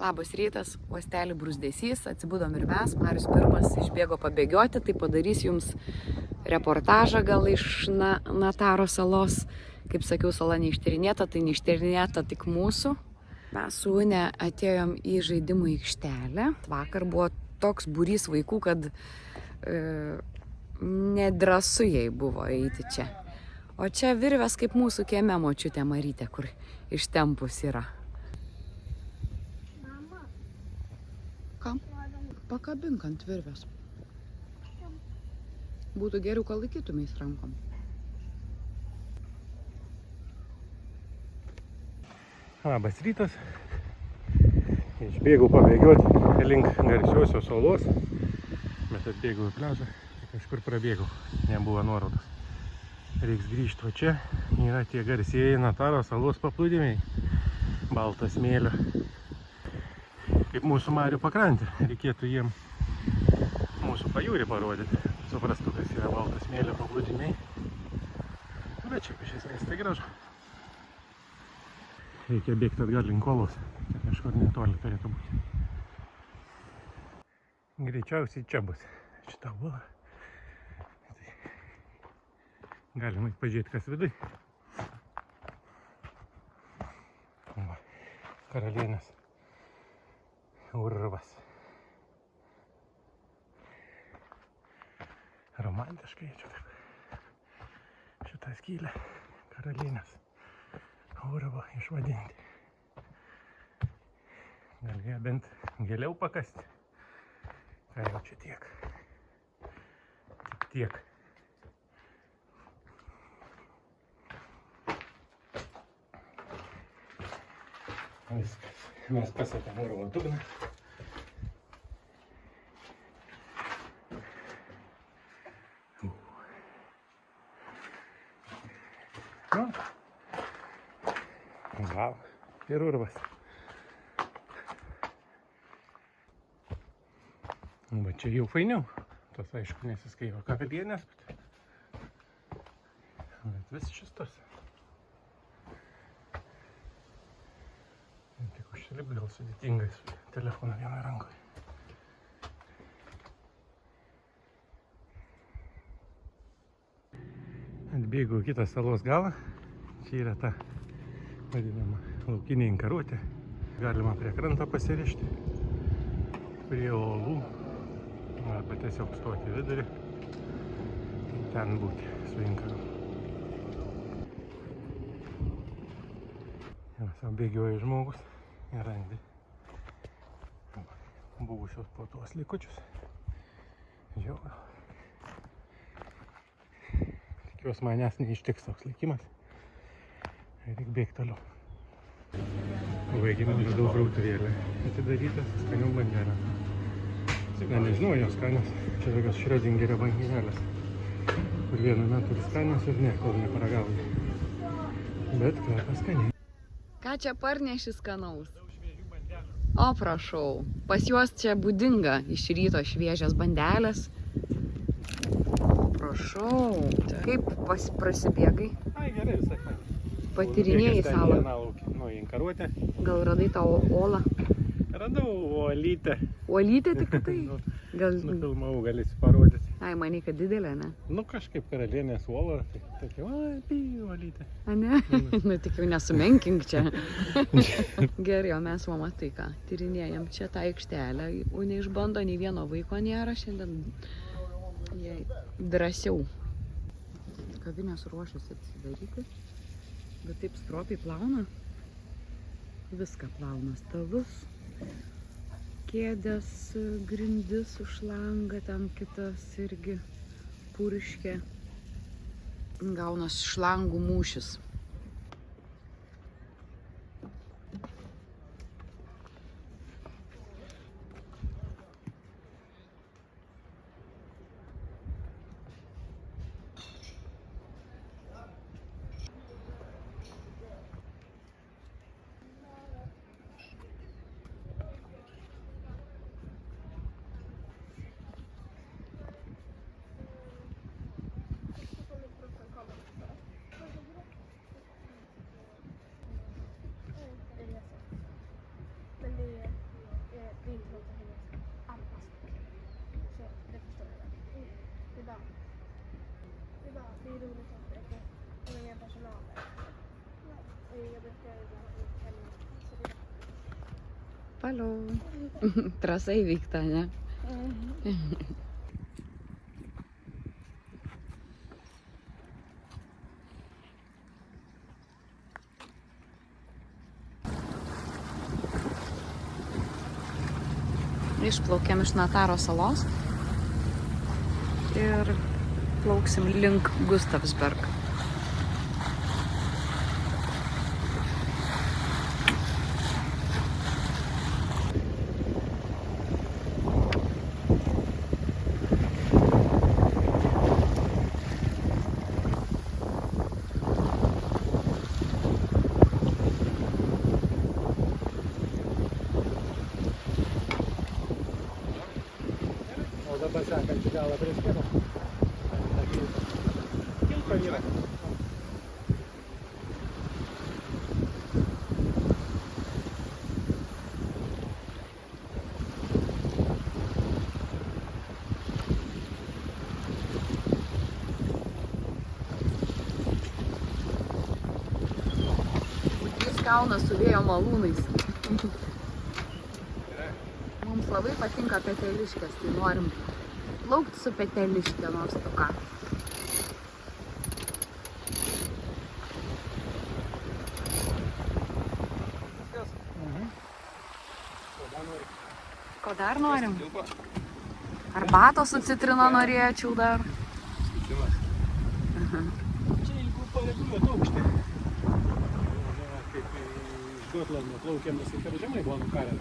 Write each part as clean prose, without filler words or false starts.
Labas rytas, uostelį Bruzdesys, atsibudom ir mes, Marius pirmas išbėgo pabėgioti, tai padarys jums reportažą gal iš Nataro salos. Kaip sakiau, sala neištyrinėta, tai neištyrinėta tik mūsų. Mes su Une atėjom į žaidimų aikštelę. Vakar buvo toks būrys vaikų, kad nedrąsu jai buvo eiti čia. O čia virvės kaip mūsų kieme močiutė Marytė, kur ištempus yra. Kam? Pakabink ant virvės. Būtų geriau, kad laikytumeis rankom. Labas rytas. Išbėgau pabėgioti link garsiosios salos, bet atbėgau į pliažą, kažkur prabėgau, nebuvo nuorodos. Reiks grįžti, o čia yra tie garsieji Nataro salos paplūdimiai, balto smėlio. Kaip mūsų marių pakrantė, reikėtų jiem mūsų pajūrį parodyti, suprastų, kas yra balto smėlio paplūdimiai. Bet čia iš esmės tai gražu. Reikia bėgti atgal link Olos, tai kažkur netoli turėtų būti. Greičiausiai čia bus šita Ola. Galima pažiūrėti, kas viduj. Karalienės urvas. Romantiškai čia taip. Šitą skylę karalienės urvą išvadinti. Galėjo bent giliau pakasti. Tai jau čia tiek. Tik tiek. Viskas. Mes pasiekėm urvo dugną. Gal, ir urvas. Va čia jau fainiau. Tos aišku nesiskaito karalienės, bet vis šis tos. Tik užsilipti gal sudėtingai su telefonu vienoje rankoje. Atbėgau kitą salos galą. Čia yra ta vadinama laukinė inkaruotė. Galima prie kranto pasirišti, prie olų, arba tiesiog stoti vidurį, ten būti su inkaru. Jau bėgioja žmogus ir randi buvusios puotos likučius. Žiauru. Tikiuosi manęs neištiks toks likimas. Reikia bėgti toliau. Baigėme daug krautuvėlę atidarytas skanių bandelės. Na, nežinau, jos skanios. Čia tokios Šriozingerio bandelės, kur vienu metu ir skanios ir ne, kol neparagauju. Bet kvepia skaniai. Ką čia parneši skanaus? O, prašau. Pas juos čia būdinga iš ryto šviežios bandelės. Prašau. Kaip prasibėgai? Ai, gerai, visai fainai. Patyrinėjai salą. Nu, inkaruotę. Gal radai tavo olą? Radau uolytę. Uolytė tik tai? Gal... Nufilmavau, galėsi parodyti. Ai, manai, kad didelė, ne? Nu, kažkaip karalienės uola, tai tokia, uolytė. A, ne? Nu, tik jau nesumenkink čia. Gerai, o mes va matai ką, tyrinėjam čia tą aikštelę. Neišbando, nei vieno vaiko nėra šiandien. Jei drąsiau. Kavinės ruošiasi atsidaryti. Bet taip stropiai plauna. Viską plauna. Stalus, kėdės, grindis už langą, ten kitas irgi purškė. Gaunas šlangų mūšis. intro till hennes anpassning. Så det förstår jag. Det är bara, det är roligt att det är mer personal där. Jag brukar ibland hemma. Så det är Palio. Trasa įvykta, ne? Išplaukėm iš Nataro salos ir plauksim link Gustavsberg. O dabar sekantį galą prie skėno. Kilpa yra. Jis kalnas su vėjo malūnais. Mums labai patinka peteliškės, tai norim plaukti su peteliškė, nors tu ką. Ko dar norim? Arbatos su citrina norėčiau dar. Čia jeigu pareguliuot aukštį. Kaip iš Gotlando plaukėm, visi per žemai buvo nukarę.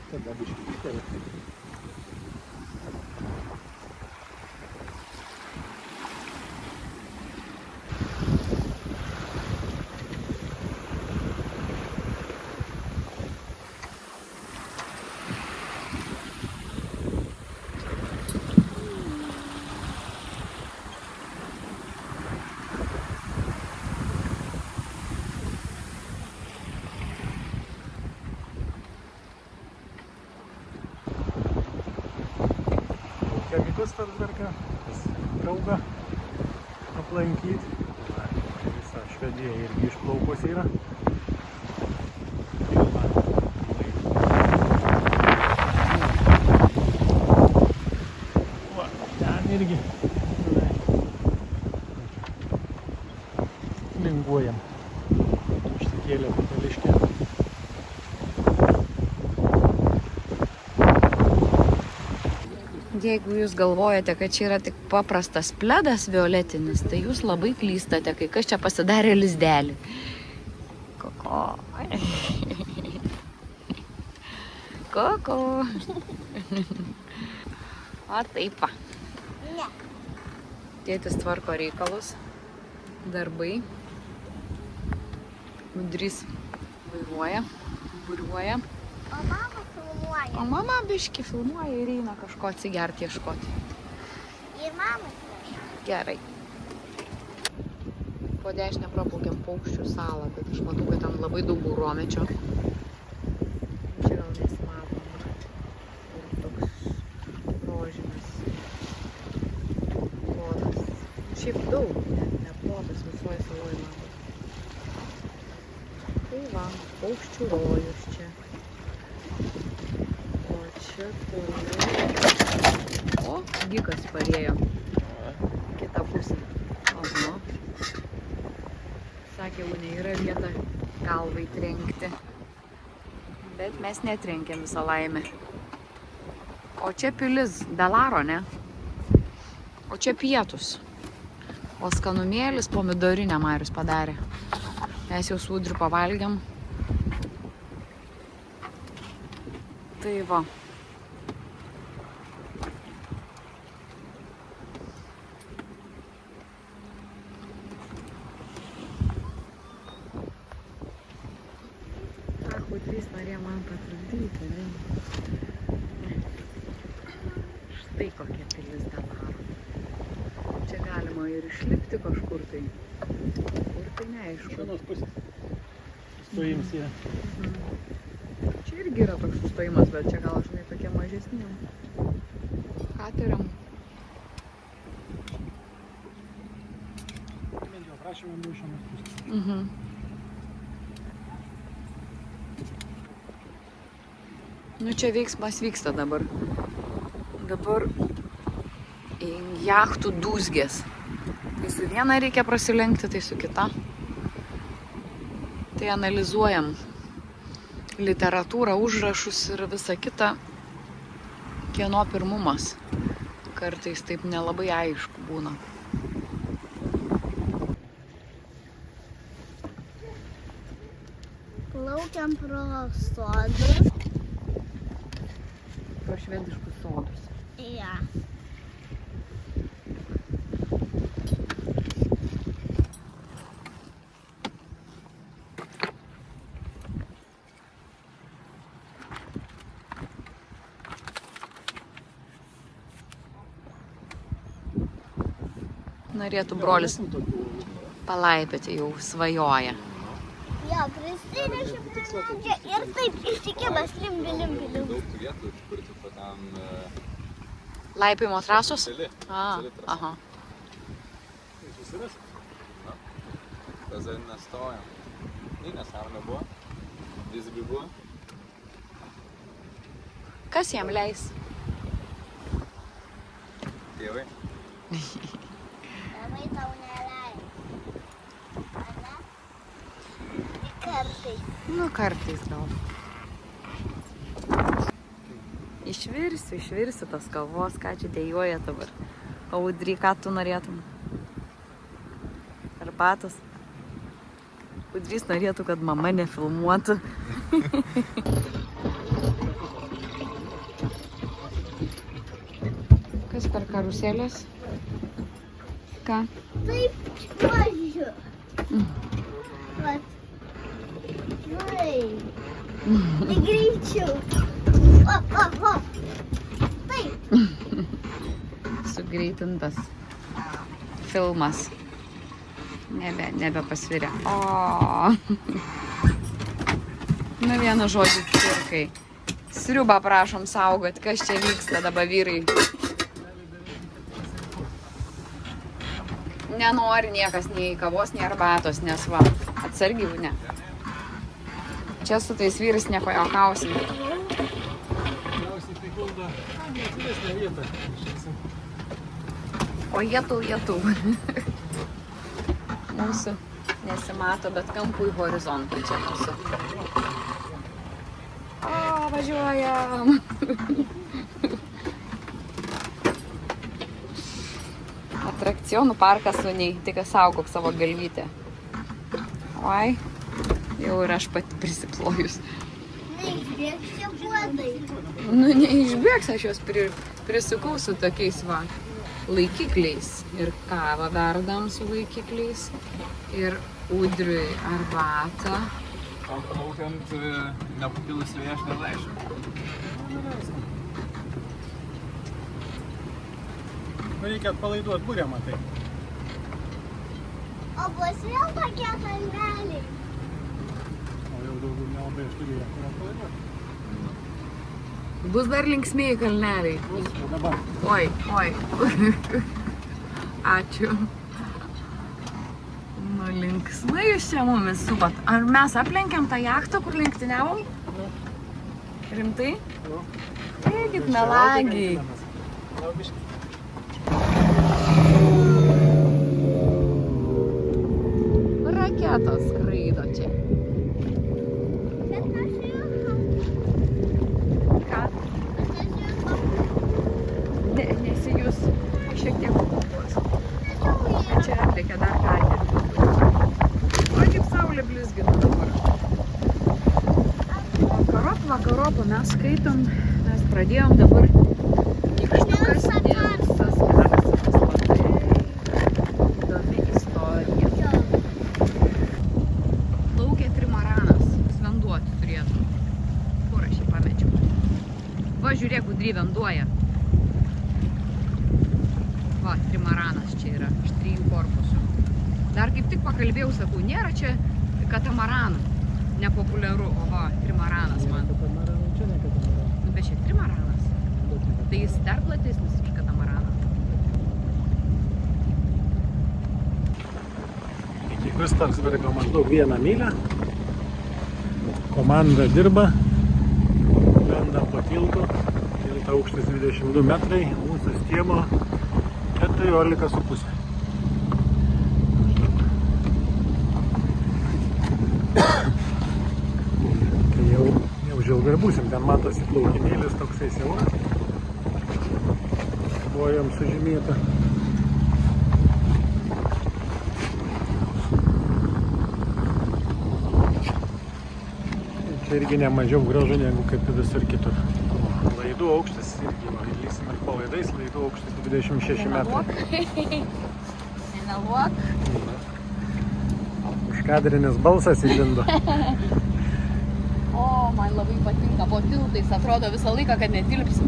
Tada biškį iškėlė. Į Gustavsbergą, kalbą aplankyti. Visa Švedija irgi išplaukus yra. Va, ten irgi linguojam. Išsikėlė peteliškė. Jeigu jūs galvojate, kad čia yra tik paprastas pledas violetinis, tai jūs labai klystate, kai kas čia pasidarė lizdelį. Koko. Koko. O taip va. Tėtis tvarko reikalus, darbai. Udrys vairuoja, buriuoja. O mama filmuoja. O mama biški filmuoja ir eina kažko atsigerti ieškoti. Ir mama filmuoja. Gerai. Po dešinę praplaukėm Paukščių salą, bet aš matau, kad ten labai daug buromečio. Čia gal nesimatoma. Ir toks rožinis plotas. Šiaip daug, ne plotas visoje saloje matot. Tai va, Paukščių rojus čia. O čia toliau. O, gikas parėjo. Kita pusė. Oho. Sakė, Unė, yra vieta galvai trenkti. Bet mes netrenkėm visą laimę. O čia pilis Dalaro, ne? O čia pietus. O skanumėlis pomidorinę Marius padarė. Mes jau su Udriu pavalgiam. Tai va. Udrys norėjo man patrukdyti, ne? Štai kokia pilis Dalaro. Čia galima ir išlipti kažkur tai. Kur tai neaišku. Iš vienos pusės. Stojimsija. irgi yra toks sustojimas, bet čia gal žinai tokie mažesni. Kateriam. Prašymą buvo šiuo metu. Mhm. Nu čia veiksmas vyksta dabar. Dabar jachtų dūzgės. Tai su viena reikia prasilenkti, tai su kita. Tai analizuojam literatūrą, užrašus ir visą kitą, kieno pirmumas. Kartais taip nelabai aišku būna. Plaukiam pro sodus. Pro švediškus sodus. Ja. Norėtų brolis palaipioti, jau svajoja. Jo, prisinešim čia ir taip išsikibęs limbi. Daug vietų, kur tipo ten Laipimo trasos? Speciali trasa. Aha. tada nestojam. Tai nesąmonė buvo. Visgi buvo. Kas jam leis? Tėvai. Tėvai tau neleidžia. Ane? Tik kartais. Nu, kartais gal. Išvirsiu tas kavos, ką čia dėjuoja dabar. Audry, ką tu norėtum? Arbatos. Audrys norėtų, kad mama nefilmuotų. Kas per karuselės? Ką? Taip, pažiūrėjau. Vat. Vai. Tai greičiau. O. Taip. Sugreitintas filmas. Nebepasvirė. O. Na vienu žodžiu, cirkai. Sriubą prašom saugoti, kas čia vyksta dabar vyrai. Nenori niekas nei kavos, nei arbatos, nes va, atsargiai, ne. Čia su tais vyrais nepajokausim. O jėtų. Mūsų nesimato, bet kampų į horizontą čia mūsų. O, važiuojam. Atrakcionų parkas Uniai, tik saugok savo galvytę. Oi, jau ir aš pati prisiplojus. Neišbėgs čia puodai. Nu, neišbėgs, aš jos prisukau su tokiais va laikikliais. Ir kavą verdam su laikikliais. Ir Udriui arbatą. O plaukiant nepakilus vėjas nelaiškia. Reikia atpalaiduoti burę, matai. O bus vėl tokie kalneliai. O jau daugiau nelabai aš turiu kur atpalaiduoti. Bus dar linksmieji kalneliai. O dabar. Oi. Ačiū. Nu, linksmai jūs čia mumis supat. Ar mes aplenkėm tą jachtą, kur lenktyniavom? Rimtai? Eikit melagiai. Raketos skraido čia. Bet aš jau Ką? Nesijus šiek tiek kupos. Čia reikia dar kalti. O kaip saulė blizgina dabar. Vakarop, mes skaitom, mes pradėjom dabar Nykštukas Nilsas Garsas. Labai įdomi istorija. Plaukė trimaranas, svenduoti turėtų. Kur aš jį pamečiau? Va, žiūrėk, Udry venduoja. Va, trimaranas čia yra, iš 3 korpusų. Dar kaip tik pakalbėjau, sakau, nėra čia katamaranų. Nepopuliaru, o va, trimaranas man. Gustavsbergo maždaug 1 mylią. Komanda dirba, lenda po tiltu. Tilto aukštis 22 metrai, mūsų stiebo 14,5. Tai jau žilgai ir būsim, ten matosi plaukinėlis toksai siauras. Buvo jam sužymėta. Čia irgi nemažiau gražu negu kaip visur kitur. Laidų aukštis irgi, lysim ir po laidais, laidų aukštis 26 metrai. Nemeluok. Užkadrinis balsas įlindo. O, man labai patinka po tiltais, atrodo visą laiką, kad netilpsim.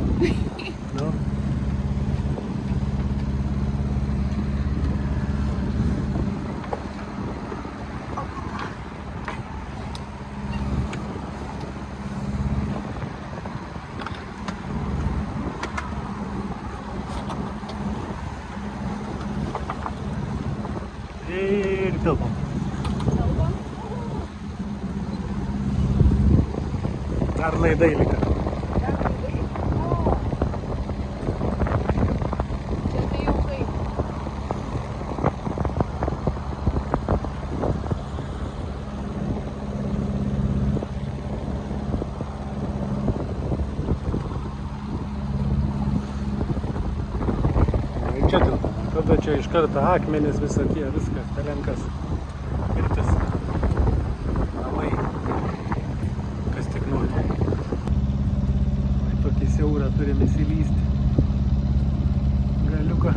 Nu. Ir tilpam. Dar laidai liko. Čia tai jau kaip. Čia tilpam. Tada čia iš karto akmenis, visą tie, viskas, pelenkas, pirtis, namai, kas tik nori. Tokį siaurą turim įsilysti. Galiuką.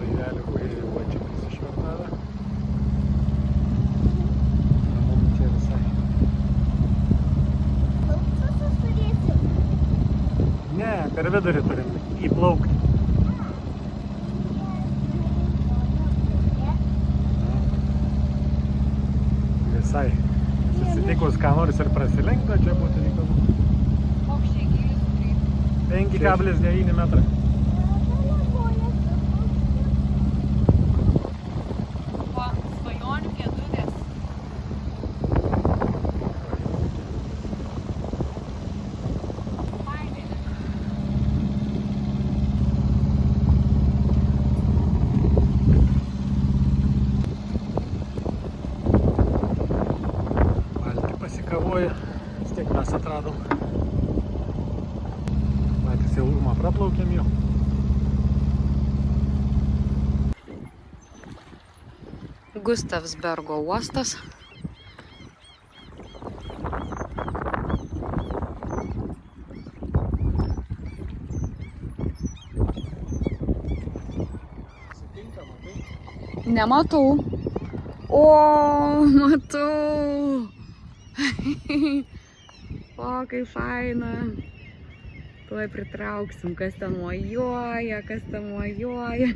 Laivelį, kurie jau čia prisišvartavę. Mum čia visai. Plauktus turėsim. Ne, per vidurį turim įplaukti. Visai. Susitikus ką nors ir prasilenkta, čia būtų reikalų. Koks čia gylis turėtų? 5,9 metrai. Va, svajonių kėdutės. Fainai. Valtį pasikavoja, vis tiek mes atradom. Patys ilgumą praplaukėm jau. Gustavsbergo uostas. Nematau. O, matau. O, kaip faina. Tuoj pritrauksim, kas ten mojuoja, kas ten mojuoja.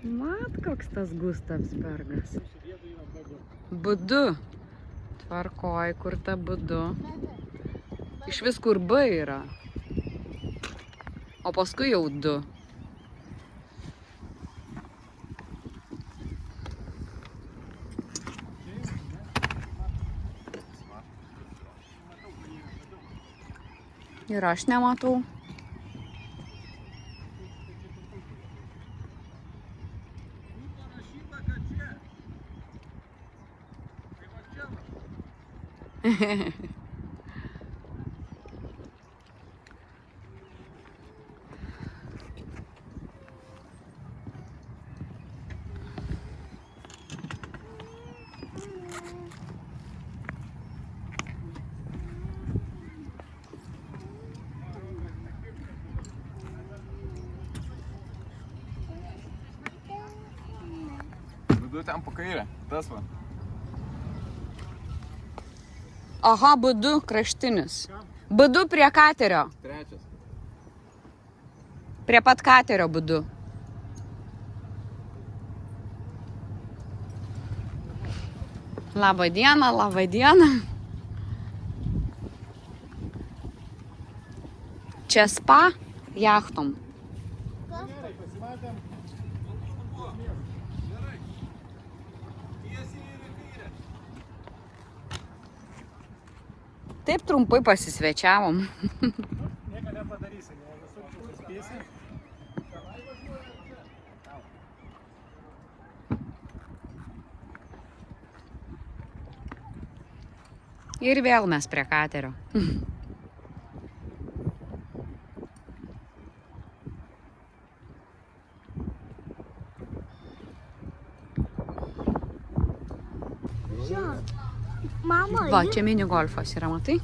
Mat, koks tas Gustavsbergas. B2. Tvarkoj, kur ta B2. Iš vis kur B yra. O paskui jau 2. Ir aš nematau. Vidu ten po kairę, tas va. Aha, B2 kraštinis. B2 prie katerio. Trečias. Prie pat katerio B2. Labą dieną, labą dieną. Čia spa. jachtom. Gerai, pasimatėm. Gerai. Tiesiai ir į kairę. Taip trumpai pasisvečiavom. Nieko nepadarysi, ne visur čia suspėsi. Ir vėl mes prie katerio. Mama, Va, čia mini golfas yra, matai?